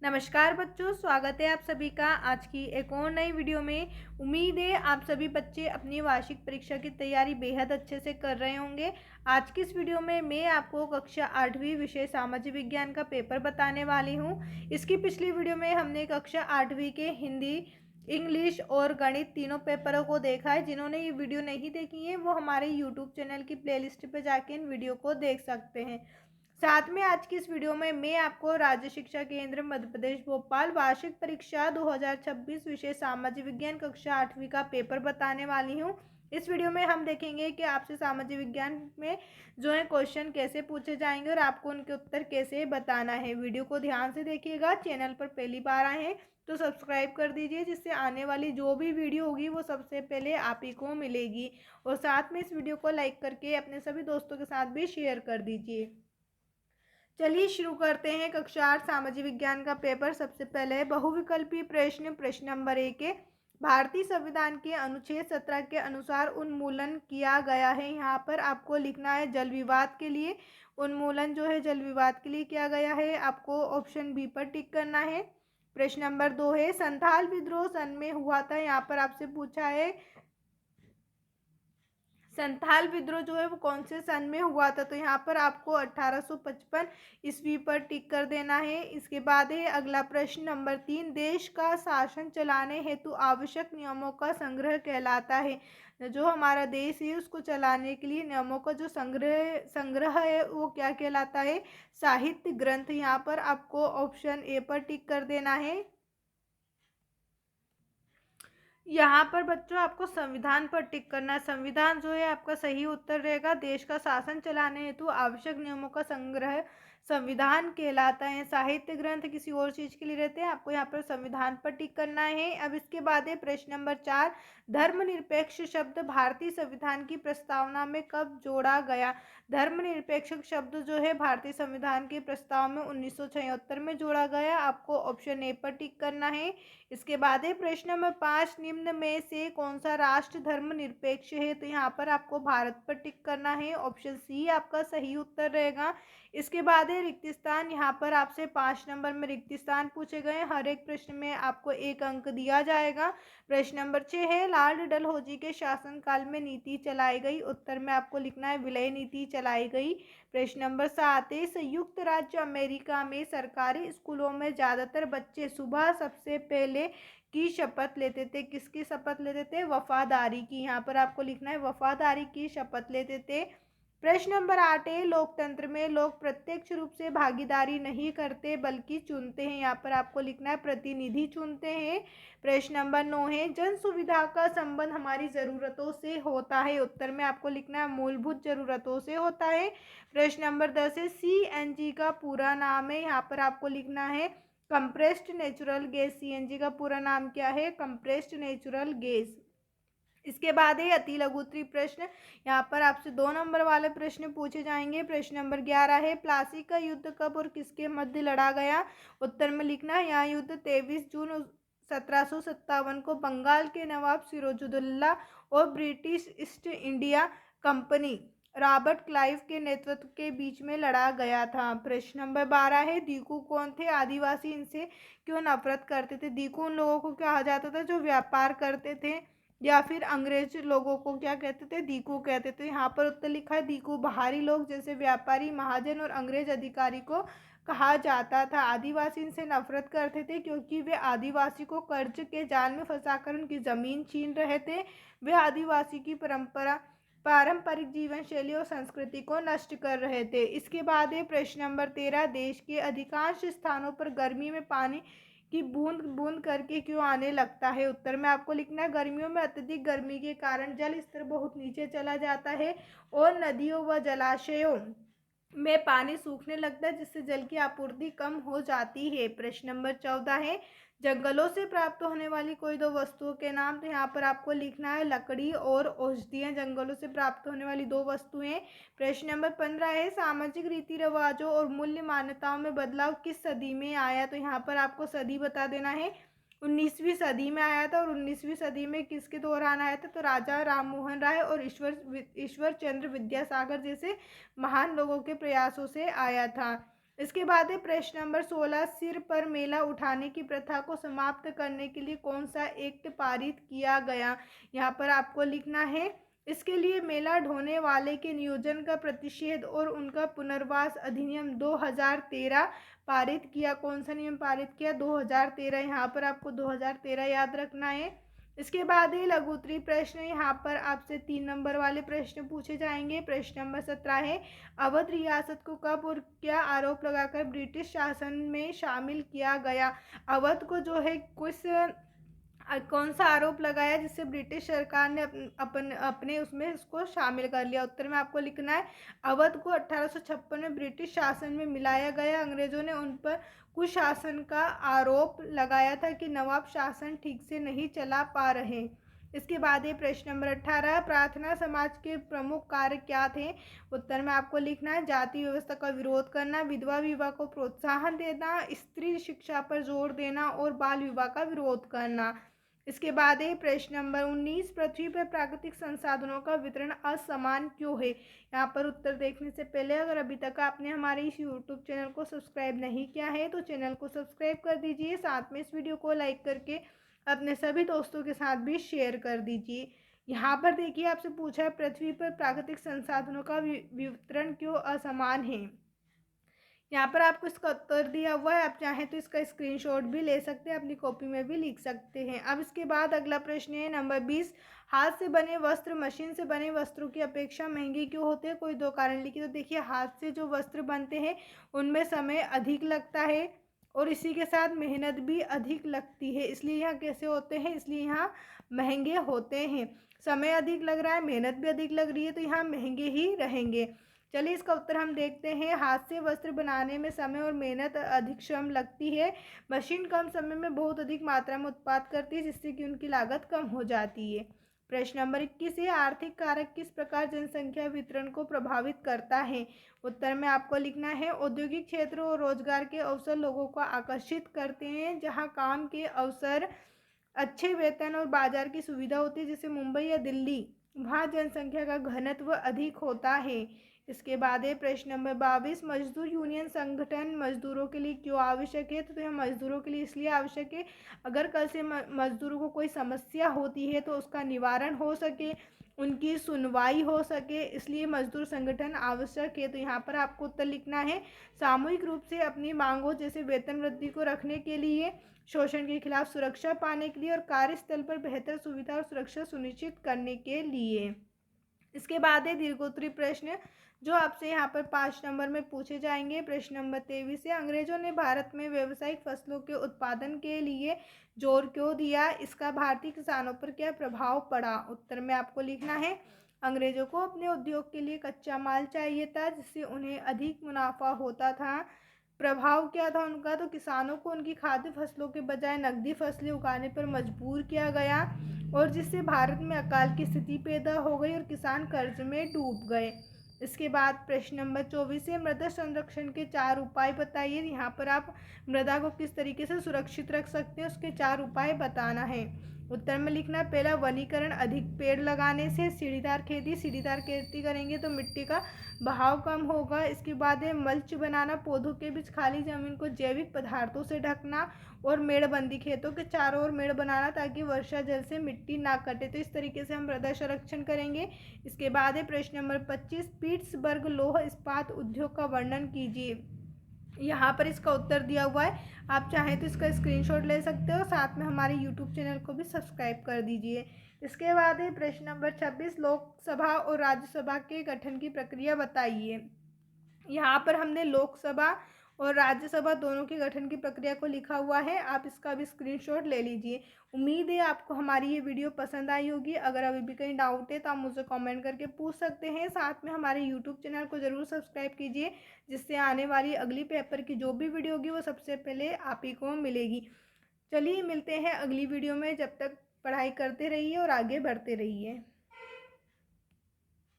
नमस्कार बच्चों, स्वागत है आप सभी का आज की एक और नई वीडियो में। उम्मीद है आप सभी बच्चे अपनी वार्षिक परीक्षा की तैयारी बेहद अच्छे से कर रहे होंगे। आज की इस वीडियो में मैं आपको कक्षा 8वीं विषय सामाजिक विज्ञान का पेपर बताने वाली हूं। इसकी पिछली वीडियो में हमने कक्षा 8वीं के हिंदी, इंग्लिश और गणित तीनों पेपरों को देखा है। जिन्होंने ये वीडियो नहीं देखी है वो हमारे यूट्यूब चैनल की प्लेलिस्ट पे जाके इन वीडियो को देख सकते हैं। साथ में आज की इस वीडियो में मैं आपको राज्य शिक्षा केंद्र मध्य प्रदेश भोपाल वार्षिक परीक्षा 2026 विषय सामाजिक विज्ञान कक्षा 8वीं का पेपर बताने वाली हूं। इस वीडियो में हम देखेंगे कि आपसे सामाजिक विज्ञान में जो है क्वेश्चन कैसे पूछे जाएंगे और आपको उनके उत्तर कैसे बताना है। वीडियो को ध्यान से देखिएगा। चैनल पर पहली बार आए हैं तो सब्सक्राइब कर दीजिए, जिससे आने वाली जो भी वीडियो होगी वो सबसे पहले आप ही को मिलेगी। और साथ में इस वीडियो को लाइक करके अपने सभी दोस्तों के साथ भी शेयर कर दीजिए। चलिए शुरू करते हैं कक्षा 8 सामाजिक विज्ञान का पेपर। सबसे पहले बहुविकल्पीय प्रश्न नंबर 1 है। भारतीय संविधान के अनुच्छेद 17 के अनुसार उन्मूलन किया गया है। यहाँ पर आपको लिखना है जल विवाद के लिए। उन्मूलन जो है जल विवाद के लिए किया गया है। आपको ऑप्शन बी पर टिक करना है। प्रश्न नंबर 2 है संथाल विद्रोह सन में हुआ था। यहाँ पर आपसे पूछा है संथाल विद्रोह जो है वो कौन से सन में हुआ था, तो यहाँ पर आपको 1855 ईस्वी पर टिक कर देना है। इसके बाद है अगला प्रश्न नंबर 3, देश का शासन चलाने हेतु आवश्यक नियमों का संग्रह कहलाता है। जो हमारा देश है उसको चलाने के लिए नियमों का जो संग्रह है वो क्या कहलाता है? साहित्य ग्रंथ। यहाँ पर आपको ऑप्शन ए पर टिक कर देना है। यहाँ पर बच्चों आपको संविधान पर टिक करना है। संविधान जो है आपका सही उत्तर रहेगा। देश का शासन चलाने हेतु आवश्यक नियमों का संग्रह संविधान कहलाता है। साहित्य ग्रंथ किसी और चीज के लिए रहते हैं। आपको यहाँ पर संविधान पर टिक करना है। अब इसके बाद है प्रश्न नंबर 4, धर्मनिरपेक्ष शब्द भारतीय संविधान की प्रस्तावना में कब जोड़ा गया? धर्मनिरपेक्ष शब्द जो है भारतीय संविधान के प्रस्ताव में 1976 में जोड़ा गया। आपको ऑप्शन ए पर टिक करना है। इसके बाद है प्रश्न नंबर 5, निम्न में से कौन सा राष्ट्र धर्मनिरपेक्ष है? तो यहाँ पर आपको भारत पर टिक करना है। ऑप्शन सी आपका सही उत्तर रहेगा। इसके बाद है रिक्त स्थान। यहाँ पर आपसे 5 नंबर में रिक्त स्थान पूछे गए। हर एक प्रश्न में आपको 1 अंक दिया जाएगा। प्रश्न नंबर 6 है लॉर्ड डलहौजी के शासनकाल में नीति चलाई गई। उत्तर में आपको लिखना है विलय नीति चलाई गई। प्रश्न नंबर 7 है संयुक्त राज्य अमेरिका में सरकारी स्कूलों में ज़्यादातर बच्चे सुबह सबसे पहले की शपथ लेते थे। किसकी शपथ लेते थे? वफादारी की। यहाँ पर आपको लिखना है वफादारी की शपथ लेते थे। प्रश्न नंबर 8 है लोकतंत्र में लोग प्रत्यक्ष रूप से भागीदारी नहीं करते बल्कि चुनते हैं। यहाँ पर आपको लिखना है प्रतिनिधि चुनते हैं। प्रश्न नंबर 9 है जन सुविधा का संबंध हमारी ज़रूरतों से होता है। उत्तर में आपको लिखना है मूलभूत ज़रूरतों से होता है। प्रश्न नंबर 10 है सीएनजी का पूरा नाम है। यहाँ पर आपको लिखना है कंप्रेस्ड नेचुरल गैस। सीएनजी का पूरा नाम क्या है? Compressed natural gas. इसके बाद है अति लघु उत्तरीय प्रश्न। यहाँ पर आपसे 2 नंबर वाले प्रश्न पूछे जाएंगे। प्रश्न नंबर 11 है प्लासी का युद्ध कब और किसके मध्य लड़ा गया? उत्तर में लिखना है यह युद्ध 23 जून 1757 को बंगाल के नवाब सिराजुद्दौला और British east India company Robert Clive के नेतृत्व के बीच में लड़ा गया था। प्रश्न नंबर 12 है दीकू कौन थे? आदिवासी इनसे क्यों नफरत करते थे? दीकू उन लोगों को कहा जाता था जो व्यापार करते थे, या फिर अंग्रेज लोगों को क्या कहते थे? दीकू कहते थे। यहाँ पर उत्तर लिखा है दीकू बाहरी लोग जैसे व्यापारी, महाजन और अंग्रेज अधिकारी को कहा जाता था। आदिवासी इनसे नफरत करते थे क्योंकि वे आदिवासी को कर्ज के जाल में फंसाकर उनकी जमीन छीन रहे थे। वे आदिवासी की पारंपरिक जीवन शैली और संस्कृति को नष्ट कर रहे थे। इसके बाद है प्रश्न नंबर 13, देश के अधिकांश स्थानों पर गर्मी में पानी कि बूंद बूंद करके क्यों आने लगता है? उत्तर में आपको लिखना है गर्मियों में अत्यधिक गर्मी के कारण जल स्तर बहुत नीचे चला जाता है और नदियों व जलाशयों में पानी सूखने लगता है, जिससे जल की आपूर्ति कम हो जाती है। प्रश्न नंबर 14 है जंगलों से प्राप्त होने वाली कोई 2 वस्तुओं के नाम। तो यहाँ पर आपको लिखना है लकड़ी और औषधियाँ जंगलों से प्राप्त होने वाली 2 वस्तुएं। प्रश्न नंबर 15 है सामाजिक रीति रिवाजों और मूल्य मान्यताओं में बदलाव किस सदी में आया? तो यहाँ पर आपको सदी बता देना है। 19वीं सदी में आया था। और 19वीं सदी में किसके दौरान आया था? तो राजा राम मोहन राय और ईश्वर चंद्र विद्यासागर जैसे महान लोगों के प्रयासों से आया था। इसके बाद है प्रश्न नंबर 16, सिर पर मेला उठाने की प्रथा को समाप्त करने के लिए कौन सा एक्ट पारित किया गया। यहाँ पर आपको लिखना है, इसके लिए मेला ढोने वाले के नियोजन का प्रतिषेध और उनका पुनर्वास अधिनियम 2013 पारित किया। कौन सा नियम पारित किया? 2013। यहाँ पर आपको 2013 याद रखना है। इसके बाद ये लघु उत्तरीय प्रश्न, यहाँ पर आपसे 3 नंबर वाले प्रश्न पूछे जाएंगे। प्रश्न नंबर 17 है, अवध रियासत को कब और क्या आरोप लगाकर ब्रिटिश शासन में शामिल किया गया। अवध को जो है कौन सा आरोप लगाया जिससे ब्रिटिश सरकार ने अपने उसमें उसको शामिल कर लिया। उत्तर में आपको लिखना है, अवध को 1856 में ब्रिटिश शासन में मिलाया गया। अंग्रेजों ने उन पर कुशासन का आरोप लगाया था कि नवाब शासन ठीक से नहीं चला पा रहे। इसके बाद ये प्रश्न नंबर 18, प्रार्थना समाज के प्रमुख कार्य क्या थे। उत्तर में आपको लिखना है, जाति व्यवस्था का विरोध करना, विधवा विवाह को प्रोत्साहन देना, स्त्री शिक्षा पर जोर देना और बाल विवाह का विरोध करना। इसके बाद है प्रश्न नंबर 19, पृथ्वी पर प्राकृतिक संसाधनों का वितरण असमान क्यों है। यहाँ पर उत्तर देखने से पहले अगर अभी तक आपने हमारे इस यूट्यूब चैनल को सब्सक्राइब नहीं किया है तो चैनल को सब्सक्राइब कर दीजिए, साथ में इस वीडियो को लाइक करके अपने सभी दोस्तों के साथ भी शेयर कर दीजिए। यहाँ पर देखिए आपसे पूछा है, पृथ्वी पर प्राकृतिक संसाधनों का वितरण क्यों असमान है। यहाँ पर आपको इसका उत्तर दिया हुआ है, आप चाहें तो इसका स्क्रीनशॉट भी ले सकते हैं, अपनी कॉपी में भी लिख सकते हैं। अब इसके बाद अगला प्रश्न है नंबर 20, हाथ से बने वस्त्र मशीन से बने वस्त्रों की अपेक्षा महंगे क्यों होते हैं। कोई दो कारण लिखिए। तो देखिए, हाथ से जो वस्त्र बनते हैं उनमें समय अधिक लगता है और इसी के साथ मेहनत भी अधिक लगती है, इसलिए यहाँ कैसे होते हैं, इसलिए यहाँ महंगे होते हैं। समय अधिक लग रहा है, मेहनत भी अधिक लग रही है, तो यहाँ महंगे ही रहेंगे। चलिए इसका उत्तर हम देखते हैं। हाथ से वस्त्र बनाने में समय और मेहनत अधिक श्रम लगती है। मशीन कम समय में बहुत अधिक मात्रा में उत्पाद करती है, जिससे कि उनकी लागत कम हो जाती है। प्रश्न नंबर 21 है, आर्थिक कारक किस प्रकार जनसंख्या वितरण को प्रभावित करता है। उत्तर में आपको लिखना है, औद्योगिक क्षेत्र और रोजगार के अवसर लोगों को आकर्षित करते हैं। जहाँ काम के अवसर, अच्छे वेतन और बाजार की सुविधा होती है, जैसे मुंबई या दिल्ली, वहाँ जनसंख्या का घनत्व अधिक होता है। इसके बाद है प्रश्न नंबर 22, मजदूर यूनियन संगठन मजदूरों के लिए क्यों आवश्यक है। तो यह मजदूरों के लिए इसलिए आवश्यक है, अगर कल से मजदूरों को कोई समस्या होती है तो उसका निवारण हो सके, उनकी सुनवाई हो सके, इसलिए मजदूर संगठन आवश्यक है। तो यहाँ पर आपको उत्तर लिखना है, सामूहिक रूप से अपनी मांगों जैसे वेतन वृद्धि को रखने के लिए, शोषण के खिलाफ सुरक्षा पाने के लिए और कार्यस्थल पर बेहतर सुविधा और सुरक्षा सुनिश्चित करने के लिए। इसके बाद है दीर्घोत्तरीय प्रश्न, जो आपसे यहाँ पर 5 नंबर में पूछे जाएंगे। प्रश्न नंबर 23 है, अंग्रेजों ने भारत में व्यावसायिक फसलों के उत्पादन के लिए जोर क्यों दिया, इसका भारतीय किसानों पर क्या प्रभाव पड़ा। उत्तर में आपको लिखना है, अंग्रेजों को अपने उद्योग के लिए कच्चा माल चाहिए था, जिससे उन्हें अधिक मुनाफा होता था। प्रभाव क्या था उनका, तो किसानों को उनकी खाद्य फसलों के बजाय नकदी फसलें उगाने पर मजबूर किया गया और जिससे भारत में अकाल की स्थिति पैदा हो गई और किसान कर्ज में डूब गए। इसके बाद प्रश्न नंबर 24 है, मृदा संरक्षण के 4 उपाय बताइए। यहाँ पर आप मृदा को किस तरीके से सुरक्षित रख सकते हैं उसके 4 उपाय बताना है। उत्तर में लिखना है, पहला वनीकरण, अधिक पेड़ लगाने से। सीढ़ीदार खेती करेंगे तो मिट्टी का बहाव कम होगा। इसके बाद है मल्च बनाना, पौधों के बीच खाली जमीन को जैविक पदार्थों से ढकना और मेड़बंदी, खेतों के चारों ओर मेड़ बनाना ताकि वर्षा जल से मिट्टी ना कटे। तो इस तरीके से हम मृदा संरक्षण करेंगे। इसके बाद है प्रश्न नंबर 25, पीट्सबर्ग लौह इस्पात उद्योग का वर्णन कीजिए। यहाँ पर इसका उत्तर दिया हुआ है, आप चाहें तो इसका स्क्रीनशॉट ले सकते हो, साथ में हमारे यूट्यूब चैनल को भी सब्सक्राइब कर दीजिए। इसके बाद है प्रश्न नंबर 26, लोकसभा और राज्यसभा के गठन की प्रक्रिया बताइए। यहाँ पर हमने लोकसभा और राज्यसभा दोनों के गठन की प्रक्रिया को लिखा हुआ है, आप इसका भी स्क्रीनशॉट ले लीजिए। उम्मीद है आपको हमारी ये वीडियो पसंद आई होगी। अगर अभी भी कहीं डाउट है तो आप मुझसे कमेंट करके पूछ सकते हैं। साथ में हमारे यूट्यूब चैनल को ज़रूर सब्सक्राइब कीजिए, जिससे आने वाली अगली पेपर की जो भी वीडियो होगी वो सबसे पहले आप ही को मिलेगी। चलिए मिलते हैं अगली वीडियो में, जब तक पढ़ाई करते रहिए और आगे बढ़ते रहिए।